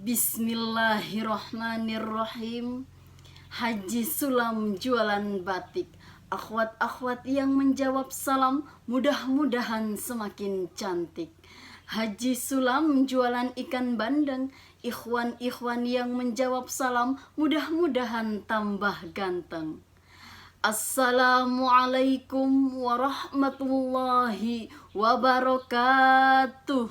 Bismillahirrahmanirrahim. Haji Sulam jualan batik. Akhwat-akhwat yang menjawab salam, mudah-mudahan semakin cantik. Haji Sulam jualan ikan bandeng. Ikhwan-ikhwan yang menjawab salam, mudah-mudahan tambah ganteng. Assalamualaikum warahmatullahi wabarakatuh.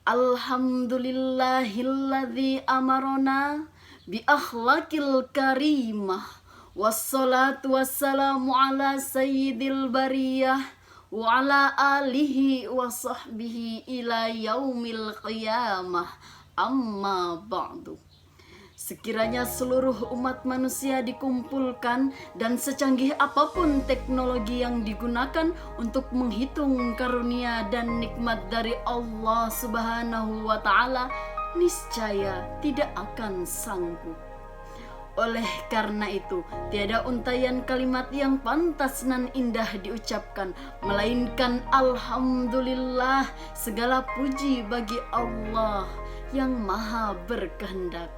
Alhamdulillahilladzi amarona bi akhlaqil karimah. Wassalatu wassalamu ala sayyidil bariyah wa ala alihi wa sahbihi ila yaumil qiyamah. Amma ba'du. Sekiranya seluruh umat manusia dikumpulkan dan secanggih apapun teknologi yang digunakan untuk menghitung karunia dan nikmat dari Allah Subhanahu wa Ta'ala, niscaya tidak akan sanggup. Oleh karena itu, tiada untayan kalimat yang pantas nan indah diucapkan, melainkan Alhamdulillah, segala puji bagi Allah yang maha berkehendak.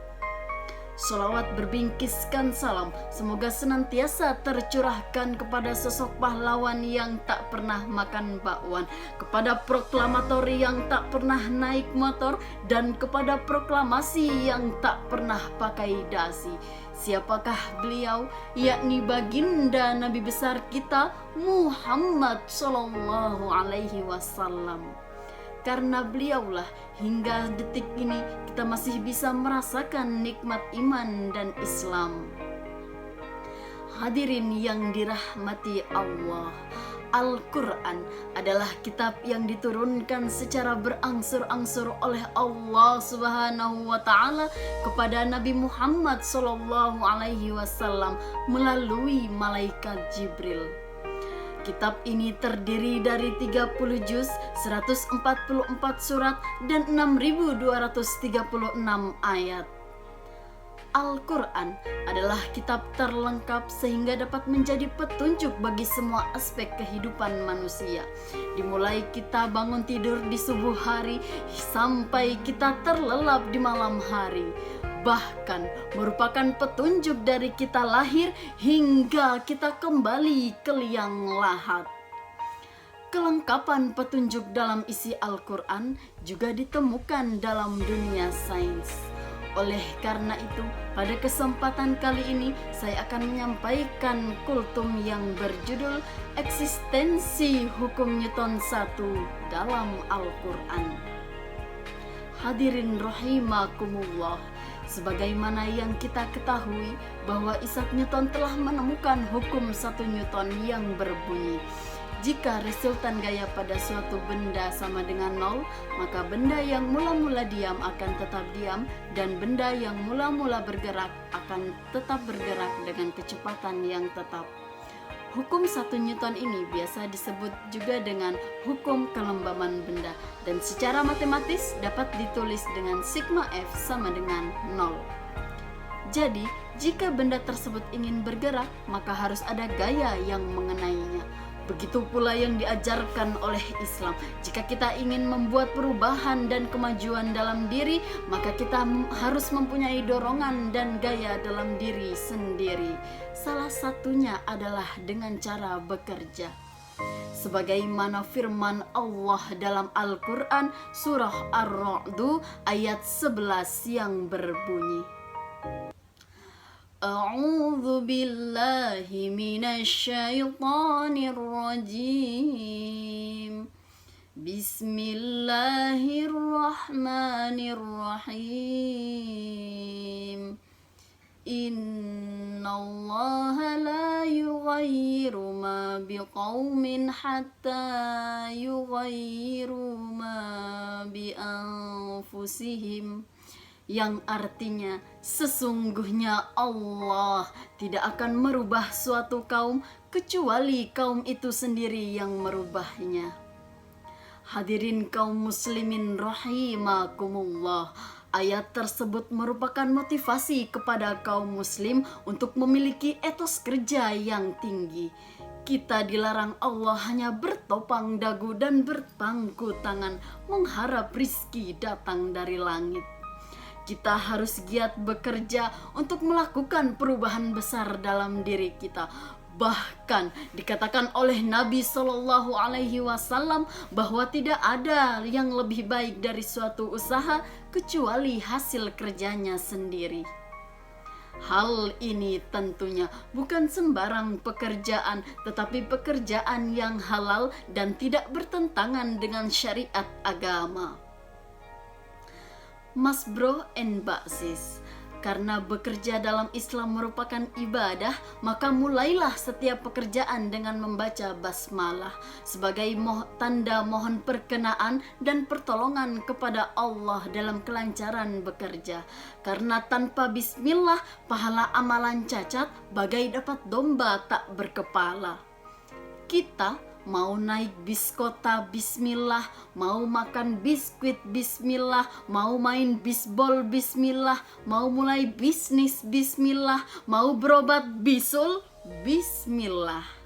Sholawat berbingkiskan salam semoga senantiasa tercurahkan kepada sosok pahlawan yang tak pernah makan bakwan, kepada proklamator yang tak pernah naik motor, dan kepada proklamasi yang tak pernah pakai dasi. Siapakah beliau? Yakni baginda Nabi besar kita Muhammad Sallallahu Alaihi Wasallam. Karena beliaulah hingga detik ini kita masih bisa merasakan nikmat iman dan Islam. Hadirin yang dirahmati Allah, Al-Quran adalah kitab yang diturunkan secara berangsur-angsur oleh Allah Subhanahu wa Ta'ala kepada Nabi Muhammad Sallallahu Alaihi Wasallam melalui malaikat Jibril. Kitab ini terdiri dari 30 juz, 144 surat, dan 6.236 ayat. Al-Quran adalah kitab terlengkap sehingga dapat menjadi petunjuk bagi semua aspek kehidupan manusia. Dimulai kita bangun tidur di subuh hari sampai kita terlelap di malam hari. Bahkan merupakan petunjuk dari kita lahir hingga kita kembali ke liang lahat. Kelengkapan petunjuk dalam isi Al-Quran juga ditemukan dalam dunia sains. Oleh karena itu, pada kesempatan kali ini saya akan menyampaikan kultum yang berjudul Eksistensi Hukum Newton 1 dalam Al-Quran. Hadirin rahimakumullah, sebagaimana yang kita ketahui bahwa Isaac Newton telah menemukan hukum 1 Newton yang berbunyi, jika resultan gaya pada suatu benda sama dengan 0, maka benda yang mula-mula diam akan tetap diam, dan benda yang mula-mula bergerak akan tetap bergerak dengan kecepatan yang tetap. Hukum 1 Newton ini biasa disebut juga dengan hukum kelembaban benda, dan secara matematis dapat ditulis dengan sigma F sama dengan 0. Jadi, jika benda tersebut ingin bergerak, maka harus ada gaya yang mengenainya. Begitu pula yang diajarkan oleh Islam. Jika kita ingin membuat perubahan dan kemajuan dalam diri, maka kita harus mempunyai dorongan dan gaya dalam diri sendiri. Salah satunya adalah dengan cara bekerja. Sebagaimana firman Allah dalam Al-Quran surah Ar-Ra'd ayat 11 yang berbunyi, A'udzu billahi minasyaitonir rajim. Bismillahirrahmanirrahim. Innallaha la yughayyiru ma biqaumin hatta yughayyiru ma bi anfusihim. Yang artinya, sesungguhnya Allah tidak akan merubah suatu kaum kecuali kaum itu sendiri yang merubahnya. Hadirin kaum muslimin rahimakumullah, ayat tersebut merupakan motivasi kepada kaum muslim untuk memiliki etos kerja yang tinggi. Kita dilarang Allah hanya bertopang dagu dan berpangku tangan mengharap rizki datang dari langit. Kita harus giat bekerja untuk melakukan perubahan besar dalam diri kita. Bahkan dikatakan oleh Nabi Shallallahu Alaihi Wasallam bahwa tidak ada yang lebih baik dari suatu usaha kecuali hasil kerjanya sendiri. Hal ini tentunya bukan sembarang pekerjaan, tetapi pekerjaan yang halal dan tidak bertentangan dengan syariat agama. Mas bro and Mbak sis, karena bekerja dalam Islam merupakan ibadah, maka mulailah setiap pekerjaan dengan membaca basmalah sebagai tanda mohon perkenaan dan pertolongan kepada Allah dalam kelancaran bekerja. Karena tanpa bismillah, pahala amalan cacat bagai dapat domba tak berkepala. Kita mau naik bis kota bismillah, mau makan biskuit bismillah, mau main bisbol bismillah, mau mulai bisnis bismillah, mau berobat bisul bismillah.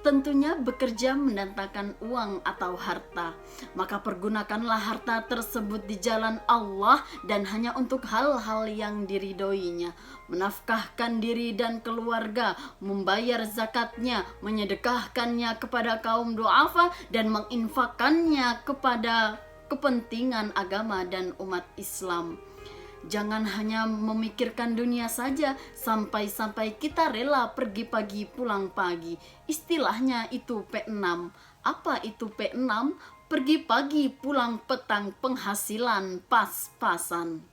Tentunya bekerja mendatangkan uang atau harta, maka pergunakanlah harta tersebut di jalan Allah dan hanya untuk hal-hal yang diridhoinya. Menafkahkan diri dan keluarga, membayar zakatnya, menyedekahkannya kepada kaum du'afa dan menginfakkannya kepada kepentingan agama dan umat Islam. Jangan hanya memikirkan dunia saja, sampai-sampai kita rela pergi pagi pulang pagi. Istilahnya itu P6. Apa itu P6? Pergi pagi pulang petang, penghasilan pas-pasan.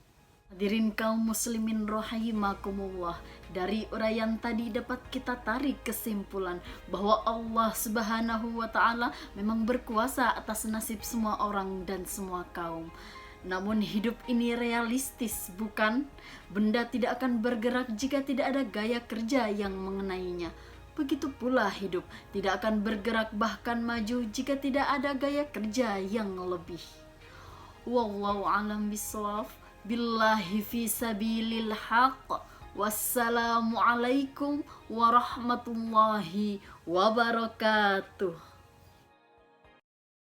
Hadirin kaum muslimin rahimakumullah, dari uraian tadi dapat kita tarik kesimpulan bahwa Allah Subhanahu wa Ta'ala memang berkuasa atas nasib semua orang dan semua kaum. Namun hidup ini realistis, bukan? Benda tidak akan bergerak jika tidak ada gaya kerja yang mengenainya. Begitu pula hidup tidak akan bergerak bahkan maju jika tidak ada gaya kerja yang lebih. Wallahu a'lam bishawab. Billahi fi sabilil haq. Wassalamualaikum warahmatullahi wabarakatuh.